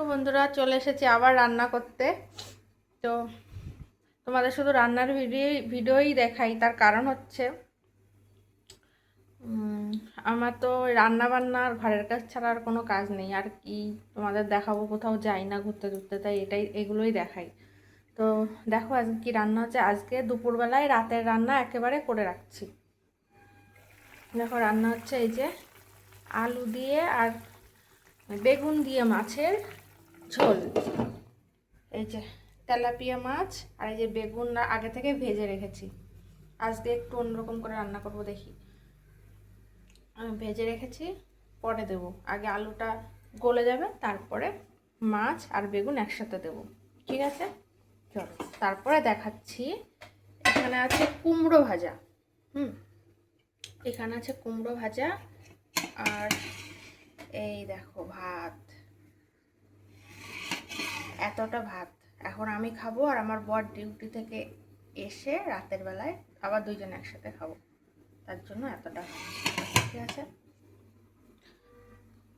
তো বন্ধুরা চলে এসেছি আবার রান্না করতে। তো তোমাদের শুধু রান্নার ভিডিওই দেখাই, তার কারণ হচ্ছে আমার তো রান্না বান্নার ঘরের কাজ ছাড়া আর কোনো কাজ নেই। আর কি তোমাদের দেখাবো, কোথাও যাই না ঘুরতে ঘুরতে, তাই এগুলোই দেখাই। তো দেখো আজকে কি রান্না হচ্ছে। আজকে দুপুরবেলায় রাতের রান্না একেবারে করে রাখছি। দেখো রান্না হচ্ছে এই যে আলু দিয়ে আর বেগুন দিয়ে মাছের ঝোল। এই যে তেলাপিয়া মাছ আর এই যে বেগুন আগে থেকে ভেজে রেখেছি। আজকে একটু অন্যরকম করে রান্না করব, দেখি। আমি ভেজে রেখেছি, পরে দেব। আগে আলুটা গলে যাবে, তারপরে মাছ আর বেগুন একসাথে দেব। ঠিক আছে, চলো তারপরে দেখাচ্ছি। এখানে আছে কুমড়ো ভাজা। এখানে আছে কুমড়ো ভাজা আর এই দেখো ভাত, এতটা ভাত। এখন আমি খাবো আর আমার বর ডিউটি থেকে এসে রাতের বেলায় আবার দুইজন একসাথে খাবো, তার জন্য এতটা। ঠিক আছে,